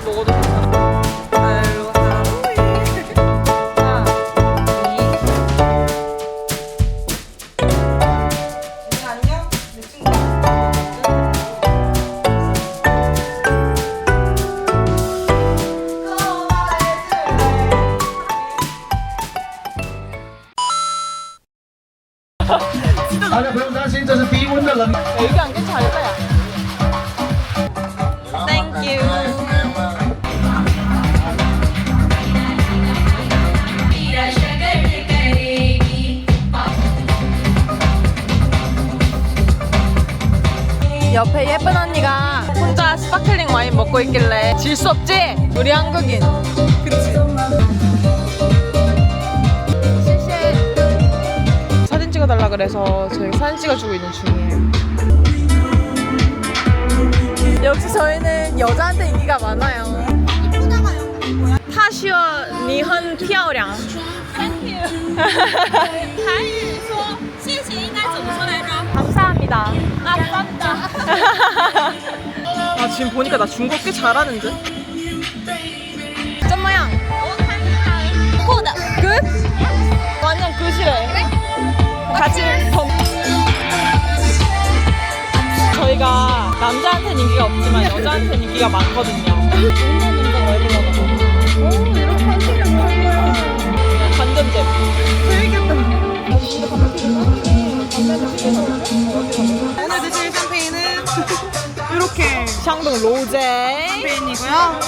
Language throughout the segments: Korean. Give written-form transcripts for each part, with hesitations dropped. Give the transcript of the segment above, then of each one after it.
먹어도 괜찮아. 일로 하루이. 안녕. 내 친구.大家不用担心，这是低温的冷。 여기 안 괜찮을까 야. Thank you. 옆에 예쁜 언니가 혼자 스파클링 와인 먹고 있길래 질 수 없지? 우리 한국인. 그치? 사진 찍어달라 그래서 저희가 사진 찍어주고 있는 중이에요. 역시 저희는 여자한테 인기가 많아요. 타시오 니헌 피어량. 감사합니다. 아 지금 보니까 나 중국어 꽤 잘하는 듯. 짠 모양. 끝? 완전 끝이래. 같이 저희가 남자한테는 인기가 없지만 여자한테는 인기가 많거든요. 오, 이런 컨셉이 없는 거야. 반전잼. 재밌겠다. 오늘 드실 샴페인은 이렇게 샹동 로제 샴페인이고요.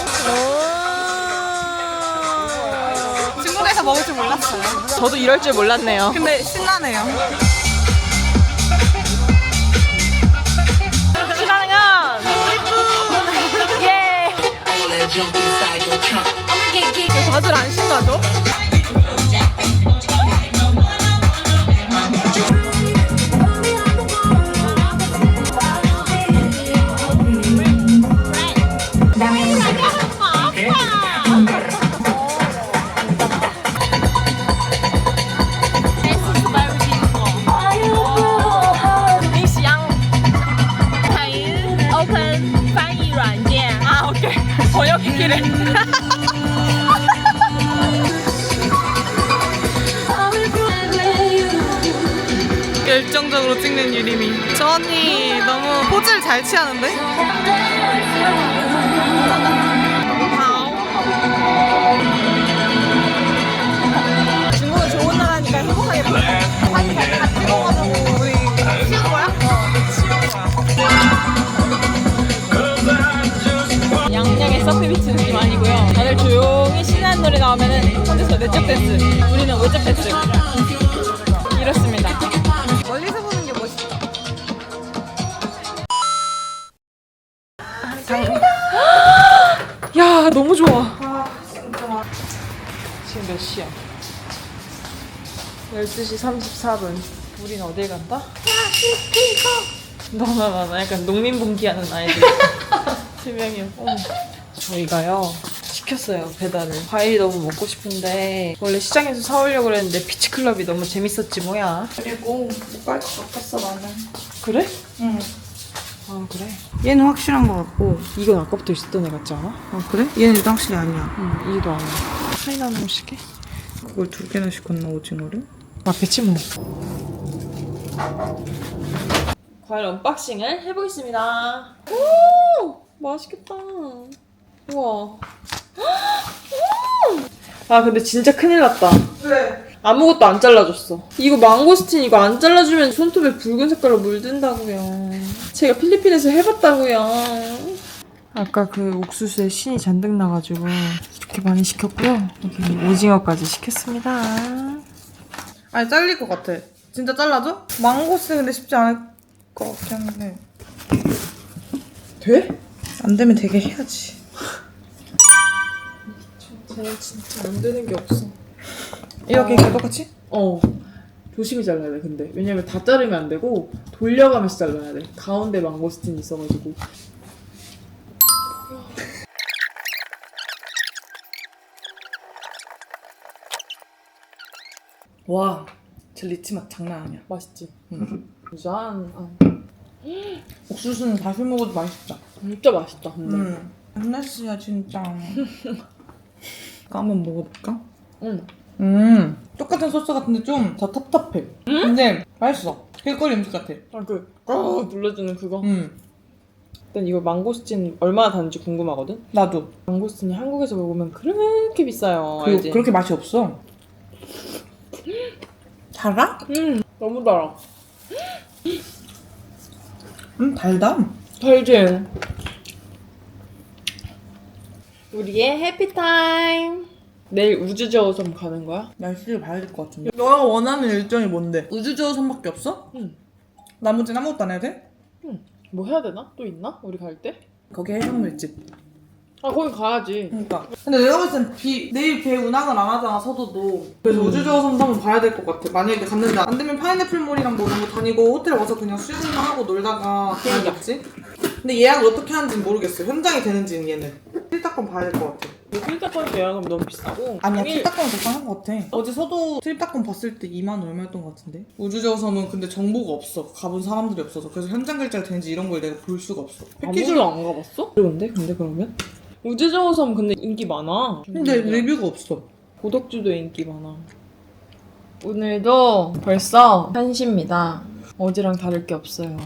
중국에서 먹을 줄 몰랐어요. 저도 이럴 줄 몰랐네요. 근데 신나네요. 신나는 예. 다들 안 신나죠? 번역기기를 열정적으로 찍는 유리미. 저 언니 너무 포즈를 잘 취하는데? 중국은 좋은 나라니까 행복하겠다. 사진 다 찍어가지고 우리 치운 거야? 양양의 서피비치 느낌 아니고요. 다들 조용히 신나는 노래 나오면은 혼자서 내적 댄스, 우리는 외적 댄스. 이렇습니다. 멀리서 보는 게 멋있다. 야, 너무 좋아. 지금 몇 시야? 12시 34분. 우린 어딜 간다? 너나 약간 농민분기하는 아이들. 3명이요. 저희가요 시켰어요. 배달을. 과일이 너무 먹고 싶은데 원래 시장에서 사오려고 그랬는데 피치클럽이 너무 재밌었지 뭐야. 그리고 못 갈 것 같았어 나는. 그래? 응. 아 그래? 얘는 확실한 것 같고. 이건 아까부터 있었던 애 같지 않아? 아 그래? 얘는 일단 확실히 아니야. 응 이도 아니야. 차이나 너무 시게? 그걸 2개나 시켰나 오징어를? 맞겠지 뭐. 과일 언박싱을 해보겠습니다. 오! 맛있겠다. 우와. 아 근데 진짜 큰일 났다. 왜? 아무것도 안 잘라줬어. 이거 망고스틴 이거 안 잘라주면 손톱에 붉은 색깔로 물든다고요. 제가 필리핀에서 해봤다고요. 아까 그 옥수수에 신이 잔뜩 나가지고 이렇게 많이 시켰고요. 여기 오징어까지 시켰습니다. 아니 잘릴 것 같아. 진짜 잘라줘? 망고스 근데 쉽지 않을 것 같긴 한데. 돼? 안 되면 되게 해야지. 쟤는 진짜 안 되는 게 없어. 이렇게 똑같이? 조심히 잘라야 돼 근데. 왜냐면 다 자르면 안 되고 돌려가면서 잘라야 돼. 가운데 망고스틴이 있어가지고. 와, 저 리치 맛 장난 아니야. 맛있지? 짠. 옥수수는 다시 먹어도 맛있다. 진짜 맛있다 근데. 안나씨야 진짜. 이거 한번 먹어볼까? 응. 똑같은 소스 같은데 좀 더 텁텁해. 근데 맛있어. 길거리 음식 같아. 눌러주는 그거. 응. 일단 이거 망고스틴 얼마나 다른지 궁금하거든? 나도. 망고스틴이 한국에서 먹으면 그렇게 비싸요. 그리고 알지? 그렇게 맛이 없어. 달아? 너무 달아. 달다. 달지? 우리의 해피타임. 내일 우주저우섬 가는 거야? 날씨를 봐야 될 것 같은데. 너가 원하는 일정이 뭔데? 우주조선밖에 없어? 응. 나머지는 아무것도 안 해야 돼? 뭐 해야 되나? 또 있나? 우리 갈 때? 거기 해산물집. 아 거기 가야지. 그러니까. 근데 내가 봤을 땐 내일 배 운항을 안 하잖아, 서도도. 그래서 우주조선도 한번 봐야 될 것 같아. 만약에 갔는데 안 되면 파인애플몰이랑 뭐 이런 거 다니고 호텔 와서 그냥 수영이나 하고 놀다가 가야겠지? 근데 예약을 어떻게 하는지 모르겠어. 현장이 되는지는 얘는. 필탁권 봐야 될 것 같아. 뭐 필자권 예약하면 너무 비싸고. 아니야, 당일- 필탁권은 적당한 것 같아. 어제 서도 필탁권 봤을 때 2만 얼마였던 것 같은데? 우주조선은 근데 정보가 없어. 가본 사람들이 없어서. 그래서 현장 결제가 되는지 이런 걸 내가 볼 수가 없어. 패키지로 아무도 안 가봤어? 근데 그러면? 우주저우섬 근데 인기 많아. 근데 리뷰가 없어. 고덕주도 인기 많아. 오늘도 벌써 1시입니다. 어제랑 다를 게 없어요.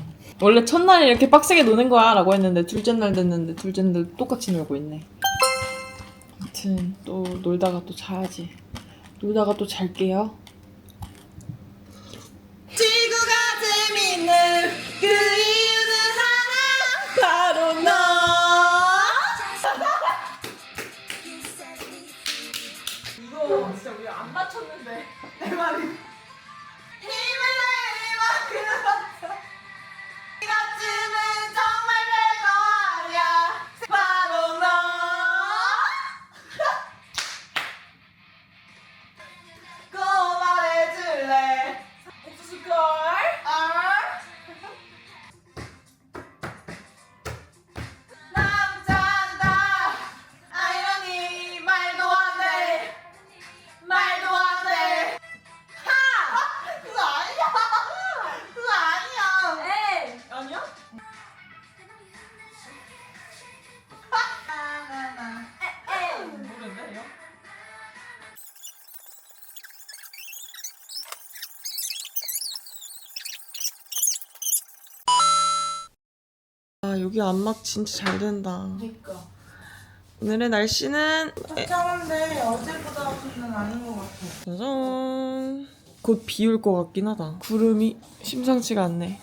원래 첫날에 이렇게 빡세게 노는 거야 라고 했는데 둘째 날 됐는데 둘째 날 똑같이 놀고 있네. 아무튼 또 놀다가 또 자야지. 놀다가 또 잘게요. 지구가 재밌는 그 이유는 하나, 바로 너. 이거 진짜 우리 안 맞췄는데 내 말이. 힘을 내 이만큼 이것쯤은 정말 별거 아니야. 바로 너. 꼭 말해줄래. 옥수수걸. 남자다. 아이러니 말도 안 돼. 말도 안 돼. 하! 그거 아니야. 그거 아니야. 에이 아니야? 모르는데 이거? 아 여기 안막 진짜 잘 된다. 그러니까. 오늘의 날씨는 짱짱한데 어제보다는 아닌 것 같아. 짜잔. 곧 비 올 것 같긴 하다. 구름이 심상치가 않네.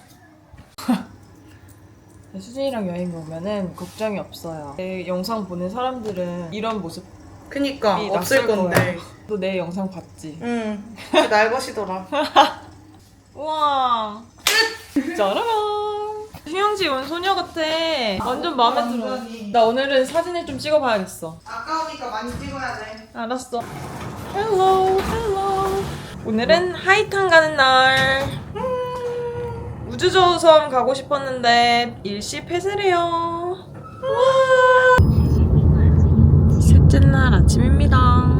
수진이랑 여행 오면은 걱정이 없어요. 내 영상 보는 사람들은 이런 모습이 그니까 낯설 없을 건데. 거야. 너 내 영상 봤지? 응. 날 것이더라. 우와. 짜라란. 휴양지 온 소녀 같아. 완전 마음에 들어. 완전히. 나 오늘은 사진을 좀 찍어봐야겠어. 아까우니까 많이 찍어야 돼. 알았어. 헬로 헬로. 오늘은 하이탄 가는 날. 우주조우섬 가고 싶었는데 일시 폐쇄래요. 와. 셋째 날 아침입니다.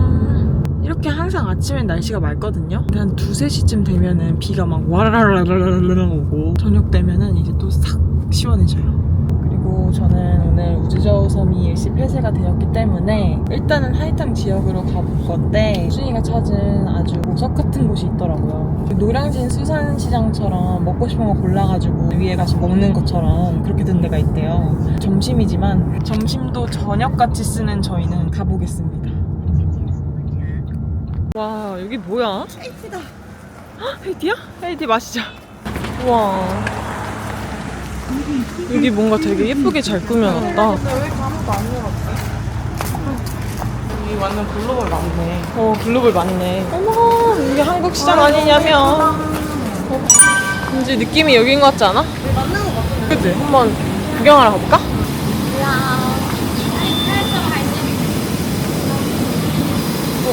이렇게 항상 아침엔 날씨가 맑거든요. 근데 한 2, 3시쯤 되면은 비가 막 와라라라라라라 오고 저녁 되면은 이제 또 싹 시원해져요. 그리고 저는 오늘 우주저우섬이 일시 폐쇄가 되었기 때문에 일단은 하이탕 지역으로 가볼 건데 수진이가 찾은 아주 보석 같은 곳이 있더라고요. 노량진 수산시장처럼 먹고 싶은 거 골라가지고 위에 가서 먹는 것처럼 그렇게 된 데가 있대요. 점심이지만 점심도 저녁같이 쓰는 저희는 가보겠습니다. 와 여기 뭐야? 헤이티다. 헤이티야? 헤이티 마시자. 우와 여기 뭔가 되게 예쁘게 잘 꾸며놨다. 왜 이렇게 아무도 안 열었대? 여기 완전 글로벌 많네. 글로벌 많네. 어머 이게 한국 시장 아니냐면. 왠지 느낌이 여긴 것 같지 않아? 맞는 것 같은데. 그치? 한번 구경하러 가볼까?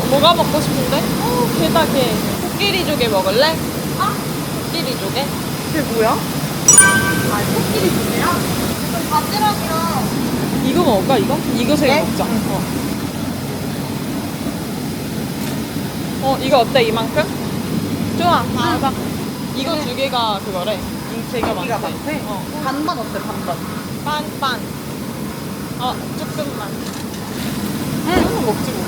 뭐가 먹고 싶은데? 게다 게. 코끼리 조개 먹을래? 코끼리 조개? 그게 뭐야? 아, 코끼리 조개야? 좀 바지락이랑. 이거 먹을까 이거? 이거 세 개 네? 먹자. 이거 어때 이만큼? 좋아. 봐봐. 이거 두 개가 그거래. 이 개가 고기가 많대. 많대? 어. 반반 어때, 반반? 빤빤. 조금만. 조금 먹지 뭐.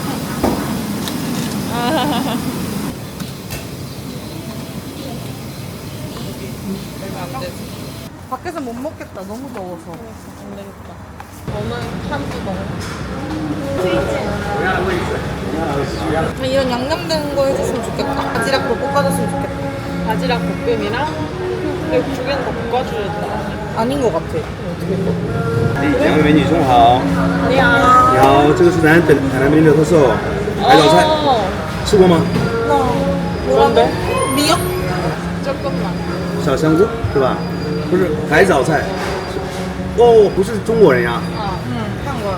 안 되지. 밖에서 못 먹겠다. 너무 더워서. 안 되겠다. 너는 참도 너무. 이런 양념된 거 해줬으면 좋겠다. 바지락으로 볶아줬으면 좋겠다. 바지락 볶음이랑 근데 두 개는 다 볶아줘야 아닌 것 같아. 어떻게 两位美女中好， 돼. 야. 你好，这个是咱海南北京的特色海藻菜，吃过吗？ 뭔데? 미역? 조금만. 小香菇是吧？不是海藻菜，哦，不是中国人呀， 한거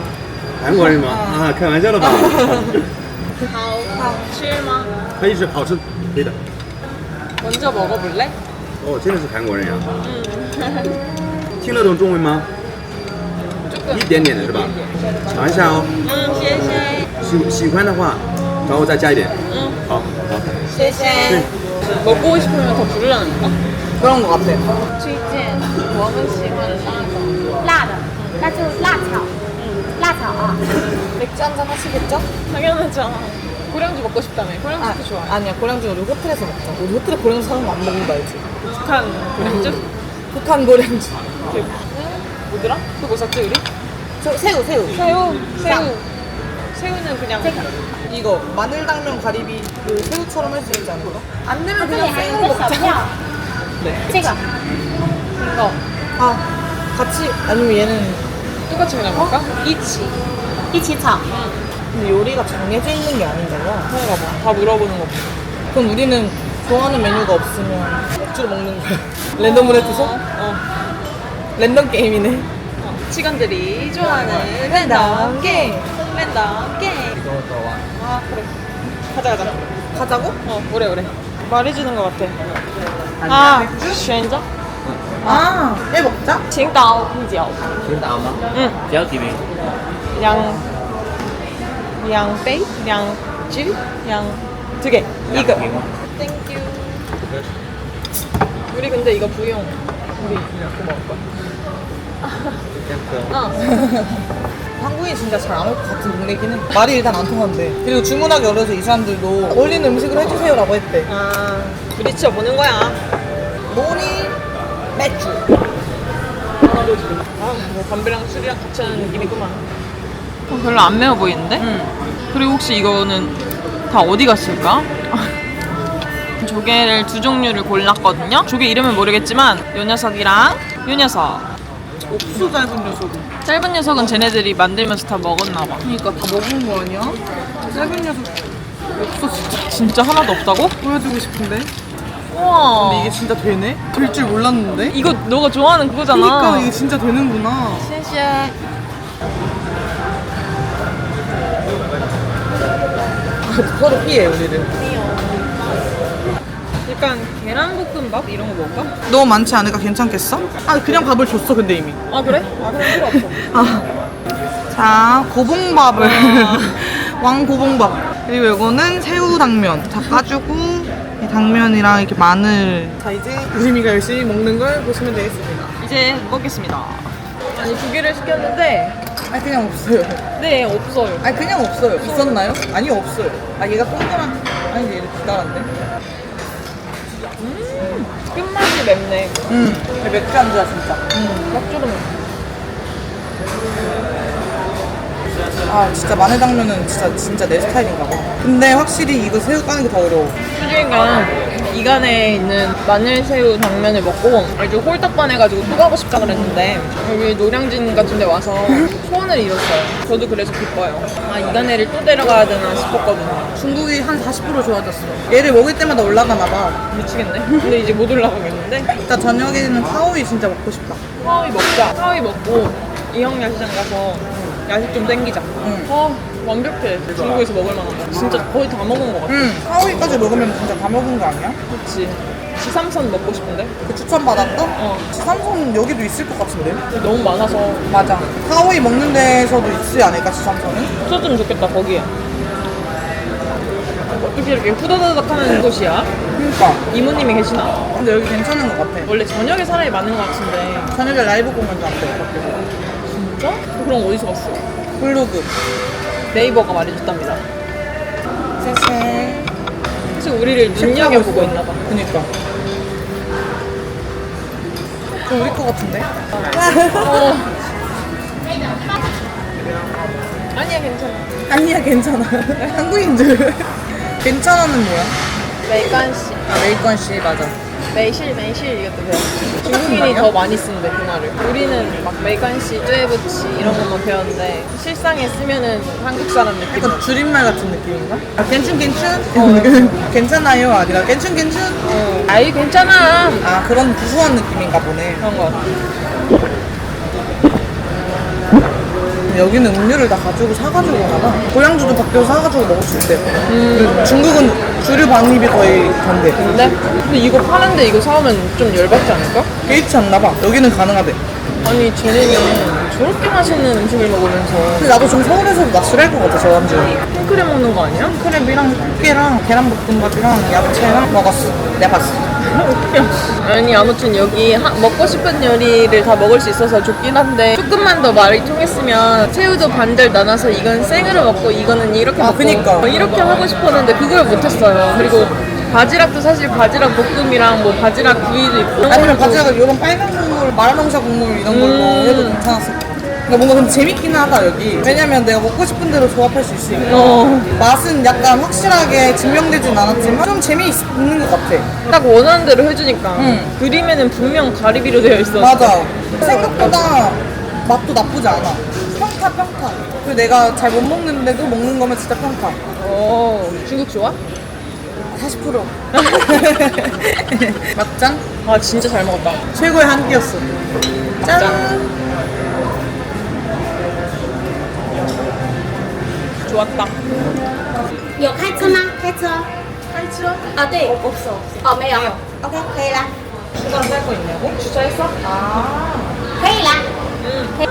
韩国人吗？啊，开玩笑的吧？好吃吗? 可以是好吃，可以的。 먼저 먹어볼래? 哦，真的是韩国人呀。听得懂中文吗？一点点的是吧？尝一下哦。 谢谢. 喜欢的话，找我再加一点。 응. 好，好。 谢谢. 먹고 싶으면 더 부르라는 거? 그런 것 같아. 推荐我们喜欢辣的.辣的，那就辣炒，辣炒啊。 맥주 한잔 하시겠죠? 당연하죠. 고량주 먹고 싶다며. 고량주도 좋아해. 아니야, 고량주 우리 호텔에서 먹자. 우리 호텔에 고량주 사는 거 안 먹는 거 알지? 북한 고량주? 북한 고량주. 뭐더라? 그거 뭐 샀지 우리? 새우. 새우는 그냥 이거 마늘당면 가리비 그 새우처럼 할 수 있지 않나? 안 되면 这里 그냥 还有 생으로 一个小 먹자. 票， 네. 这个 이거 아, 같이 아니면 얘는 똑같이 그냥 먹을까? 이치. 一起炒。 근데 요리가 정해져 있는 게 아닌가 봐. 그런가 봐. 다 물어보는 거 봐. 그럼 우리는 좋아하는 메뉴가 없으면 억지로 먹는 거야. 랜덤으로 해줘서? 랜덤 게임이네. 시간들이 좋아하는 랜덤 게임. 랜덤 게임. 아 그래. 가자. 가자고? 오래. 말해주는 것 같아. 아, 选择 아, 얘 먹자. 青岛啤酒. 青岛吗？ 응. 只要几名？两杯두 개. 이거. 2名吗？ 땡큐. 우리 근데 이거 부용. 우리 이거 먹을 거야. 这样子。 한국인 진짜 잘 안 올 것 같은 동네긴 해. 말이 일단 안 통한대. 그리고 주문하기 어려서 이 사람들도 어울리는 음식으로 해주세요라고 했대. 아, 부딪혀 보는 거야. 노니 맥주. 아, 뭐 담배랑 술이랑 같이 하는 느낌이구만. 별로 안 매워 보이는데? 그리고 혹시 이거는 다 어디 갔을까? 조개를 두 종류를 골랐거든요. 조개 이름은 모르겠지만 요 녀석이랑 요 녀석. 옥수 짧은 녀석은. 짧은 녀석은 쟤네들이 만들면서 다 먹었나 봐. 그러니까 다 먹은 거 아니야? 짧은 녀석 없어 진짜. 진짜 하나도 없다고? 보여주고 싶은데. 우와. 근데 이게 진짜 되네? 될 줄 몰랐는데? 이거 너가 좋아하는 그거잖아. 그러니까 이게 진짜 되는구나. 谢谢. 서로 피해 우리를. 약간 계란볶음밥 이런 거 먹을까? 너무 많지 않을까? 괜찮겠어? 아 그냥 밥을 줬어 근데 이미. 아 그래? 아 그럼 필요 없어. 자 고봉밥을 왕고봉밥. 그리고 이거는 새우당면 다 까주고 이 당면이랑 이렇게 마늘. 자 이제 우리미가 열심히 먹는 걸 보시면 되겠습니다. 이제 먹겠습니다. 아니 두 개를 시켰는데 아니 그냥 없어요. 네 없어요. 아니 그냥 없어요. 있었나요? 아니 없어요. 아 얘가 동그란. 아니 얘를 기다란데. 끝맛이 맵네. 맥주 안주야 진짜. 짭조름해. 아 진짜 마늘당면은 진짜 내 스타일인가 봐. 근데 확실히 이거 새우 까는 게 더 어려워. 수지가 이간에 있는 마늘새우 당면을 먹고 아주 홀딱 반해가지고 또 가고 싶다 그랬는데 여기 노량진 같은 데 와서 소원을 이뤘어요. 저도 그래서 기뻐요. 아 이간에를 또 데려가야 되나 싶었거든요. 중국이 한 40% 좋아졌어. 얘를 먹을 때마다 올라가나 봐. 미치겠네. 근데 이제 못 올라가겠는데? 일단 저녁에는 카오이 진짜 먹고 싶다. 하와이 먹자. 하와이 먹고 이형 야시장 가서 야식 좀 땡기자. 완벽해. 중국에서 먹을 만한 거. 진짜 거의 다 먹은 것 같아. 카오이까지 먹으면 진짜 다 먹은 거 아니야? 그치. 지삼선 먹고 싶은데? 그 추천받았어? 어. 지삼선 여기도 있을 것 같은데? 근데 너무 많아서 맞아. 카오이 먹는 데서도 있지 않을까, 지삼선은? 없었으면 좋겠다, 거기에. 어떻게 이렇게 후다다닥 하는 곳이야? 그니까. 이모님이 계시나? 근데 여기 괜찮은 것 같아. 원래 저녁에 사람이 많은 것 같은데. 저녁에 라이브 공연도 안 돼. 진짜? 그럼 어디서 봤어? 블로그. 네이버가 말해줬답니다. 그래서 우리를 눈여겨보고 있나봐. 그니까. 좀 우리 거 같은데? 아니야, 괜찮아. 아니야, 괜찮아. 한국인들. 괜찮아는 뭐야? 메이간씨. 아, 메이컨씨, 맞아. 메이실 이것도 배웠어. 중국인이 더 많이 쓰는데 그 말을. 우리는 막 메이간씨, 쯔에부치 이런 것만 배웠는데 실상에 쓰면은 한국 사람 느낌. 약간 줄임말 같은 느낌인가? 아, 괜춘? 괜찮아요? 아니라 괜춘? 아이 괜찮아. 아, 그런 구수한 느낌인가 보네. 그런 거 같아. 여기는 음료를 다 가지고 사가지고 가나? 고량주도 밖에서 사가지고 먹을 수 있대. 그리고 중국은 주류 반입이 거의 전대. 근데 이거 파는데 이거 사오면 좀 열받지 않을까? 개의치 않나 봐. 여기는 가능하대. 아니 쟤네는 저렇게 맛있는 음식을 먹으면서 근데 나도 좀 서울에서도 낯설할 것 같아, 저 남자는. 킹크랩 먹는 거 아니야? 크랩이랑 꽃게랑 계란볶음밥이랑 야채랑 먹었어. 내가 봤어. 아니 아무튼 여기 먹고 싶은 요리를 다 먹을 수 있어서 좋긴 한데 조금만 더 말이 통했으면 새우도 반절 나눠서 이건 생으로 먹고 이거는 이렇게 아, 먹고 그니까. 이렇게 하고 싶었는데 그걸 못했어요. 그리고 바지락도 사실 바지락 볶음이랑 뭐 바지락 구이도 있고 아니면 바지락 이런 빨간 국물, 마라농사 국물 이런 걸로 해도 괜찮았어. 그러니까 뭔가 근데 재밌긴 하다, 여기. 왜냐면 내가 먹고 싶은 대로 조합할 수 있으니까. 맛은 약간 확실하게 증명되진 않았지만 좀 재미있는 것 같아. 딱 원하는 대로 해주니까 응. 그림에는 분명 가리비로 되어 있어. 맞아. 생각보다 맛도 나쁘지 않아. 평타. 그리고 내가 잘 못 먹는데도 먹는 거면 진짜 평타. 중국 좋아? 40%. 막장? 아 진짜 잘 먹었다. 최고의 한 끼였어. 짠! 좋았다. 有开车吗？开车。开车？啊，对，없어。哦，没有。OK，可以啦。 시간 짤거 있냐고? 주차했어? 可以啦。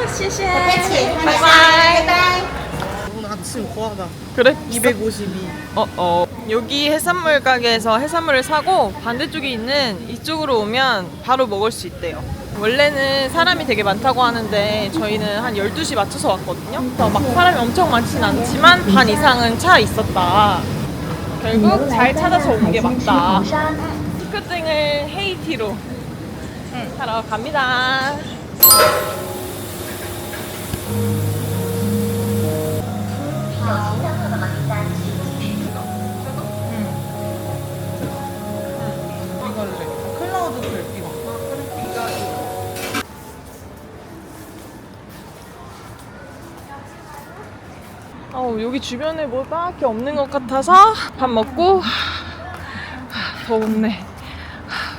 谢谢. 不客气，拜拜，拜拜。 오늘 아침 거하다. 그래? 252. 여기 해산물 가게에서 해산물을 사고 반대쪽에 있는 이쪽으로 오면 바로 먹을 수 있대요. 원래는 사람이 되게 많다고 하는데 저희는 한 12시 맞춰서 왔거든요. 그래서 막 사람이 엄청 많진 않지만 반 이상은 차 있었다. 결국 잘 찾아서 온 게 맞다. 스크등을 헤이티로 타러 갑니다. 클라우드 별빛. 여기 주변에 뭐밖에 없는 것 같아서 밥 먹고 더웠네.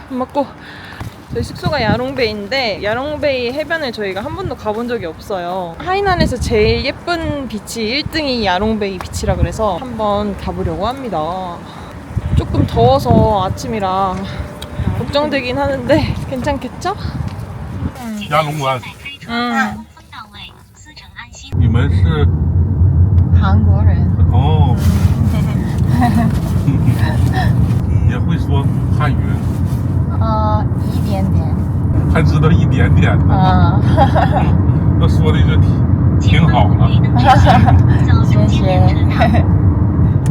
밥 먹고 저희 숙소가 야롱베이인데 야롱베이 해변을 저희가 한 번도 가본 적이 없어요. 하이난에서 제일 예쁜 비치 1등이 야롱베이 비치라 그래서 한번 가보려고 합니다. 조금 더워서 아침이라 걱정되긴 하는데 괜찮겠죠? 鸭龙湾， 응. 你们是韩国人.哦，也会说汉语，一点点。还知道一点点的，那说的就挺好了。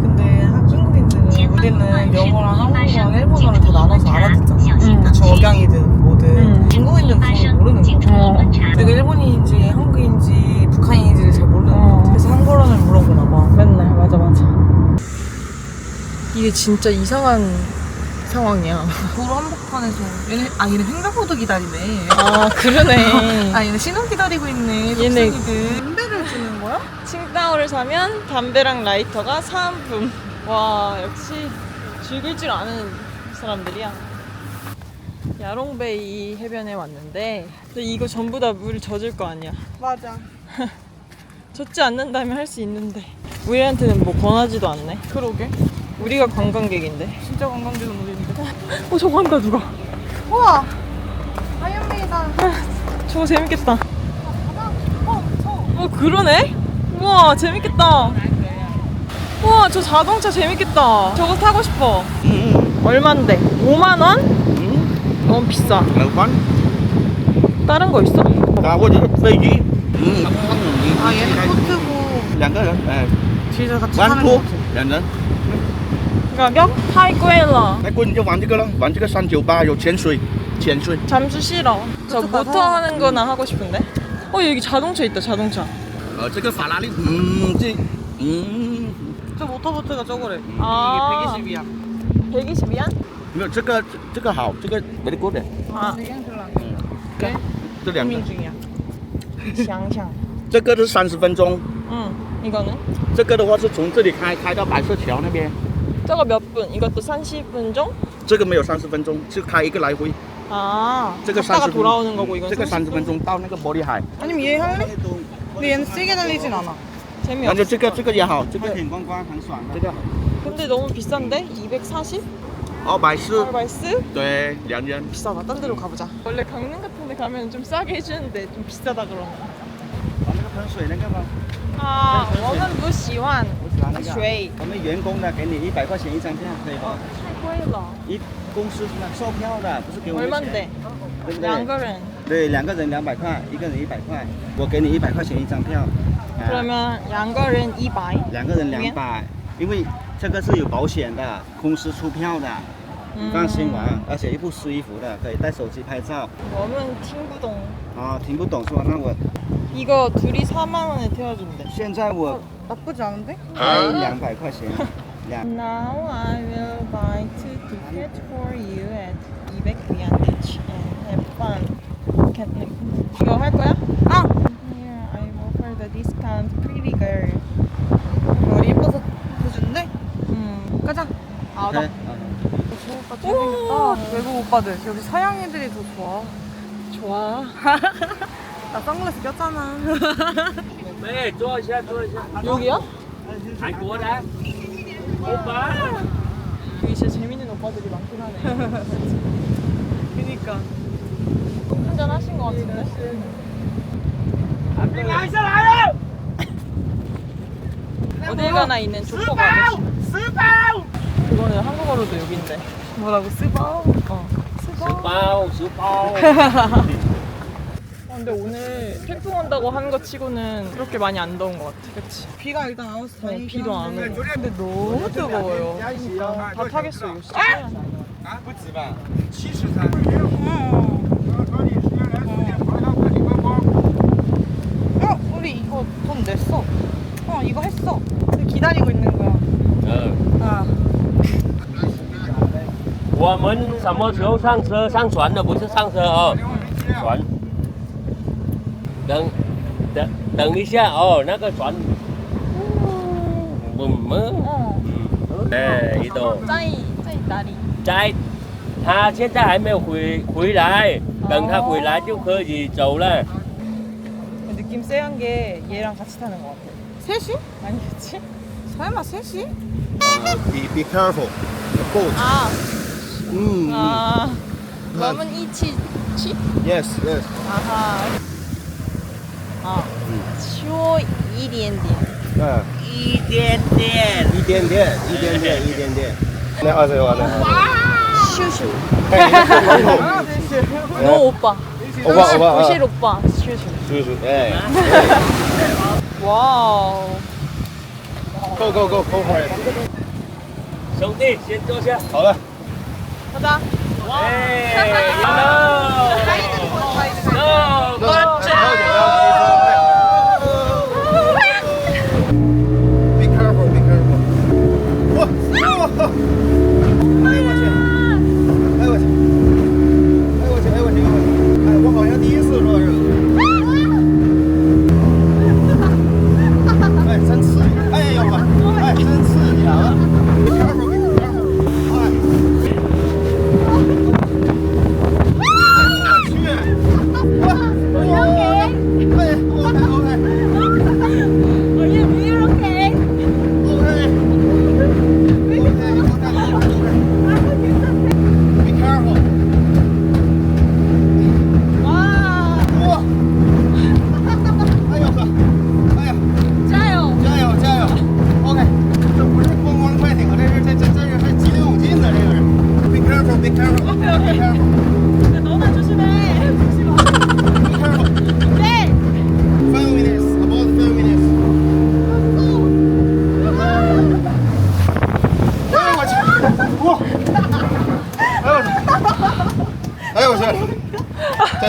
근데 한국인들은 우리는 영어랑 한국어랑 일본어를 다 나눠서 알아듣잖아. 저경이든 뭐든. 중국인들은 그런 거 모르는 거야. 내가 일본인인지 한국인인지 북한인지를 잘 모르는 거 같아. 그래서 한국어를 물어보나 봐. 맨날 맞아. 이게 진짜 이상한 상황이야. 도로 한복판에서 얘네 횡단보도 기다리네. 아 그러네. 얘네 신호 기다리고 있네. 얘네- 학생이들. 담배를 주는 거야? 칭따오를 사면 담배랑 라이터가 사은품. 와 역시 즐길 줄 아는 사람들이야. 야롱베이 해변에 왔는데 근데 이거 전부 다 물 젖을 거 아니야. 맞아. 젖지 않는다면 할 수 있는데 우리한테는 뭐 권하지도 않네. 그러게. 우리가 관광객인데. 진짜 관광지는 어딘데? 저거 한다 누가. 우와! 아이언맨이다. 저거 재밌겠다. 그러네? 우와 재밌겠다. 우와 저 자동차 재밌겠다. 저거 타고 싶어. 얼만데? 5만 원? 너무 비싸. 다른 거 있어? 가고 지금飞机，两个人，哎， 뒤에서 같이 玩 사는 扑 거 같아. 两人。 가격? 太贵了. 太贵你就玩这个了，玩这个398有潜水，潜水。 잠수 싫어. 저 모터 하는 거나 하고 싶은데. 여기 자동차 있다. 자동차. 这个法拉利，저 모터보트가 저거래. 아. 이게 120이야. 120이야? 没有这个好，这个 very good 的。 아, 这两个， 고민 중이야. 想想.这个是30分钟， 이거는? 这个的话是从这里开到白色桥那边， 저거 몇 분? 이것도 30분 정? 这个没有30分钟，是开一个来回。 아, 这个 갔다가 30 돌아오는 거고 이건 这个 30 30分钟到那个玻璃海， 아니면 얘 할래? 근데 얘는 세게 달리진 않아. 感 재미없어. 觉这个也好，这个挺观光，很爽的。这个 근데 너무 비싼데? 240? 240， 얼바이스? 对，两人。 비싸다. 딴 데로 가보자. 원래 강릉 같은 데 가면 좀 싸게 해주는데 좀 비싸다 그러면. 玩那个喷水那个吗？ 아, 我们不喜欢不喜欢那个。水。我们员工的给你100块钱一张票，可以吗？太贵了. 一公司是售票的，不是给我们钱， 얼만데? 对不对？两个人. 对，2个人200块，一个人100块，我给你100块钱一张票。 그러면 两个人200. 2个人200，因为这个是有保险的，公司出票的，你放心玩，而且又不湿衣服的，可以带手机拍照。 我们听不懂. 啊，听不懂是吧？那我 이거 둘이 4만 원에 태워준대. 现在我 나쁘지 않은데? 才200块钱，Now I will buy 2 tickets for you at 200위안 each and have fun. 이거 할 거야? 아! Here I offer the discount pretty girl. 머리 예뻐서 해준대? 가자. 아, 对 나. 오빠 잘생겼다. 외국 오빠들. 여기 서양 애들이 더 좋아. 좋아. 나 선글라스 꼈잖아. 妹，坐一下，坐一下。 여기야? 韩国的，欧巴。 여기 진짜 재밌는 오빠들이 많긴 하네. 그니까. 한잔 하신 것 같은데? 来下来了。 어딜 가나 있는 족보가 아저씨. 吃包。 이거는 한국어로도 여긴데. 뭐라고 쓰바?包，吃包。 근데 오늘 태풍 온다고 하는 것 치고는 그렇게 많이 안 더운 것 같아. 그치? 비가 일단 안 와서 다행이긴 비도 안 한데. 오고. 근데 너무 뜨거워요. 다 타겠어, 이거 진짜. 不止吧？ 우리 이거 돈 냈어. 이거 했어. 기다리고 있는 거야. 啊 我们什么时候上车？上船的，不是上车哦。船。等一下哦，那个船。哎，一懂。 짜이 나리. 在，他现在还没有回来，等他回来就可以走了。 느낌 쎄한 게 얘랑 같이 타는 것 같아. 셋이? 아니겠지? 설마 셋이? Be careful, the boat. 아, 嗯 아. 그러면 이치，yes yes。 아하. 아, 秋一点点. 嗯，一点点。一点点，一点点，一点点。那20万呢？슈슈. 哎，那是龙头。 너 오빠. 오빠. 부실 오빠. 슈슈. 叔叔，哎。 와우. Go go go go for it。兄弟，先坐下。好了。 가자. 哎，go go。 Be careful, be careful。哇！哎我去！哎我去！哎我去！哎我去！哎我好像第一次坐这个。哎，真刺激！哎呦我！哎，真刺激啊！Be careful, be careful。哎。我去！哇！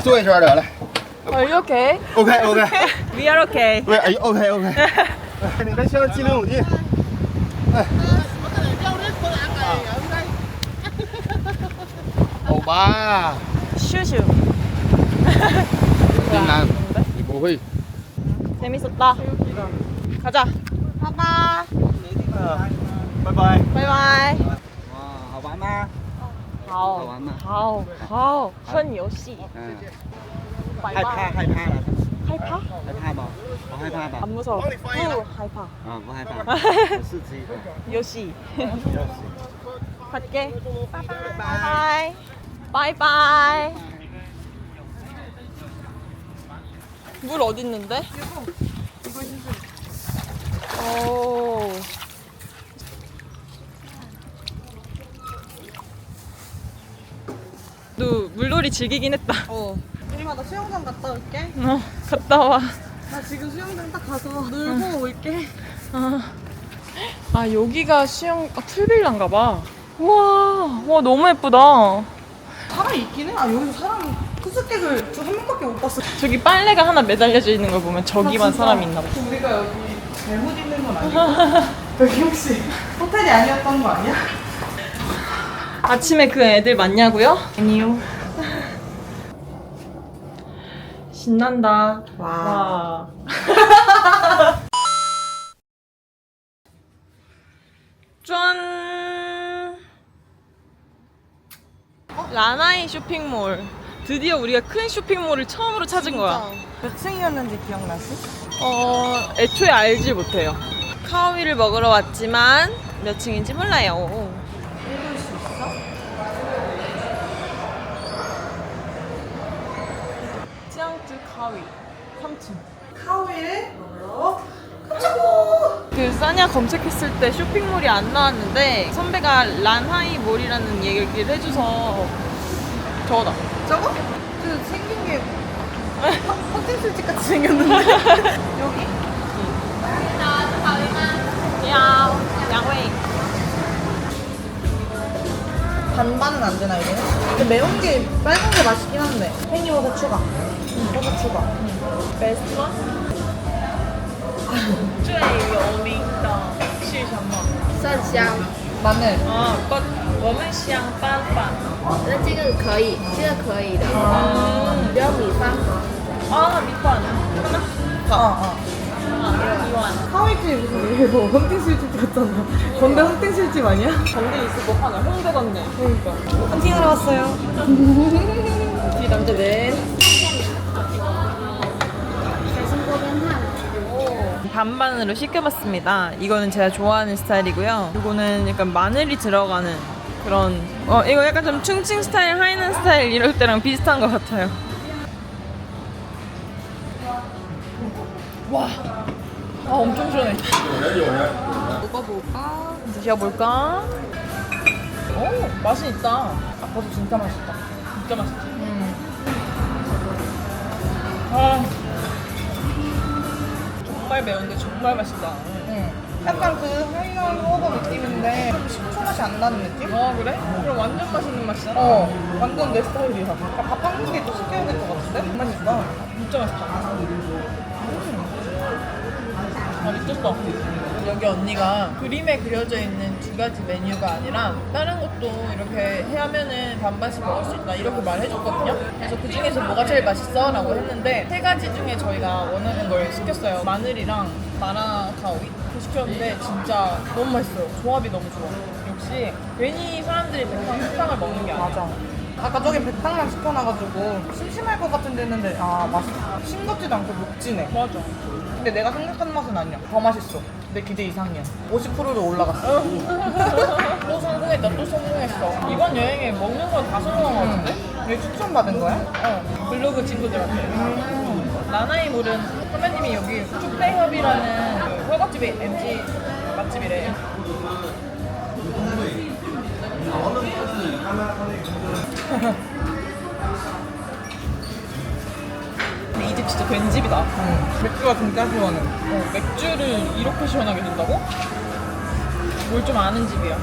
坐一圈得了。 Are you okay? OK OK， We are okay. 对，哎 OK OK。你再向激流勇进。哎。好吧。 슈슈. 난你不会。 재밌었다. 가자. 拜拜。 바이바이. 哇，好玩吗？好玩吗？好好很游戏。嗯。拜害怕拜。害怕了？害怕？害怕吗？不害怕吧？ 안 무서워. 부害怕. 啊，不害怕。不是鸡。 요시. 갈게. 바이바이. 바이바이. 물 어디 있는데? 오. 너 물놀이 즐기긴 했다. 엄마 나 수영장 갔다 올게. 갔다 와. 나 지금 수영장 딱 가서 놀고 올게. 아 여기가 풀빌라인가 봐. 와 너무 예쁘다. 사람이 있긴 해. 아 여기서 사람 투숙객을 한 명밖에 못 봤어. 저기 빨래가 하나 매달려져 있는 걸 보면 저기만 진짜. 사람이 있나 봐. 우리가 여기 잘못 있는 건 아니야? 여기 혹시 호텔이 아니었던 거 아니야? 아침에 그 애들 맞냐고요? 아니요. 신난다. 와. 짠. 라나이 쇼핑몰. 드디어 우리가 큰 쇼핑몰을 처음으로 찾은 거야. 몇 층이었는지 기억나시? 애초에 알지 못해요. 카오이를 먹으러 왔지만 몇 층인지 몰라요. 읽을 수 있어? 짱투 카오이 3층. 카오이를 먹으러 그 싸냐 검색했을 때 쇼핑몰이 안 나왔는데 선배가 란하이몰이라는 얘기를 해줘서 저거다. 저거? 그 생긴 게 헛진술집 같이 생겼는데 여기? 야, 양웨이. 반반은 안 되나 이게? 근데 매운 게 빨간 게 맛있긴 한데 팽이버섯 추가 버섯 추가 베스트 원? 最有名的是什么？蒜香， 마늘 我们想办法。那这个可以，这个可以的。不要米饭吗？ 밑반 하나? 어어 카오이집이 무슨 이거 헌팅술집 같잖아. 건대 헌팅술집 아니야? 건대 있을 거 하나. 홍대 건대. 그러니까 헌팅하러 왔어요. 뒤 남자들. 반반으로 시켜봤습니다. 이거는 제가 좋아하는 스타일이고요. 이거는 약간 마늘이 들어가는 그런 이거 약간 좀 충칭 스타일, 하이난 스타일 이럴 때랑 비슷한 것 같아요. 와, 엄청 시원해. 먹어볼까? 드셔볼까? 오, 맛은 있다. 아, 버섯 진짜 맛있다. 진짜 맛있지. 아, 정말 매운데 정말 맛있다. 응. 약간 그 하이난 호버 느낌인데 식초 맛이 안 나는 느낌? 아 그래? 그럼 완전 맛있는 맛이잖아. 완전 내 스타일이야. 밥 한 공기 또 시켜야 될 것 같은데? 맛있다. 진짜 맛있다. 아 미쳤다. 여기 언니가 그림에 그려져 있는 두 가지 메뉴가 아니라 다른 것도 이렇게 하면은 반반씩 먹을 수 있다 이렇게 말해줬거든요. 그래서 그 중에서 뭐가 제일 맛있어? 라고 했는데 세 가지 중에 저희가 원하는 걸 시켰어요. 마늘이랑 마라카오이 시켰는데 진짜 너무 맛있어요. 조합이 너무 좋아. 역시 괜히 사람들이 백탕 사탕을 먹는 게 아니야. 맞아. 아까 저기 백탕만 시켜놔가지고 심심할 것 같은데 했는데 맛있어. 싱겁지도 않고 녹진해. 맞아. 근데 내가 생각한 맛은 아니야. 더 맛있어. 내 기대 이상이야. 50%로 올라갔어. 또 성공했다. 또 성공했어. 이번 여행에 먹는 건 다 성공한 것 같은데? 왜 추천받은 거야? 블로그 친구들한테. 라나이몰은 선배님이 여기 축배협이라는 그 헐밥집이 MG 맛집이래. 이 집 진짜 된 집이다. 맥주가 진짜 시원해. 맥주를 이렇게 시원하게 준다고? 뭘 좀 아는 집이야.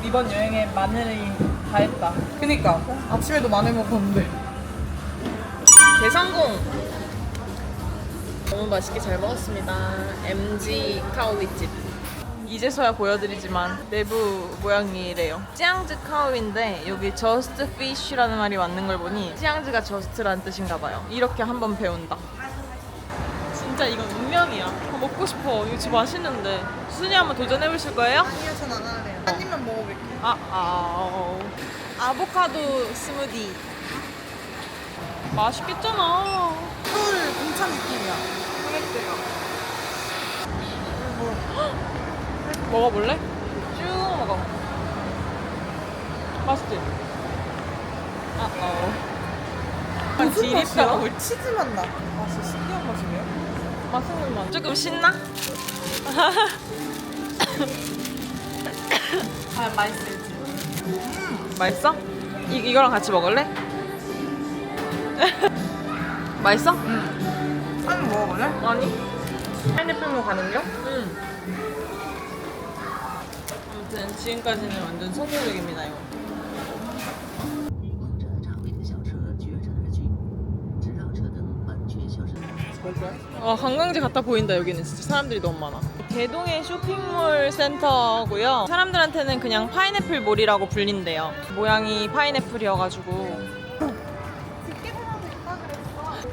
이번 여행에 마늘이 다 했다. 그니까 아침에도 마늘 먹었는데 대성공! 너무 맛있게 잘 먹었습니다. MG 카오위집. 이제서야 보여드리지만 내부 모양이래요. 찌앙즈 카오인데 여기 저스트 피쉬라는 말이 맞는 걸 보니 찌앙즈가 저스트라는 뜻인가 봐요. 이렇게 한번 배운다. 진짜 이건 운명이야. 먹고 싶어. 이거 진짜 맛있는데. 수순이 한번 도전해보실 거예요? 아니요, 전 안 할래요. 한 입만 먹어볼게요. 아보카도 스무디. 맛있겠잖아. 서울 공차 느낌이야. 먹어볼래? 쭉 먹어. 맛있지? 무슨 맛이야? 뭘 치즈 맛 나. 아, 진짜 신기한 맛이네요. 맛있는 맛. 조금 신나? 아, 맛있을지. 맛있어? 이거랑 같이 먹을래? 맛있어? 한번 먹어볼래? 아니. 파인애플로 가는 겨? 응. 아무튼 지금까지는 완전 성공적입니다 이거. 望着长尾的小车绝尘而去，直到车灯完全消失。 관광지 같아 보인다. 여기는 진짜 사람들이 너무 많아. 개동의 쇼핑몰 센터고요. 사람들한테는 그냥 파인애플 몰이라고 불린대요. 모양이 파인애플이어가지고.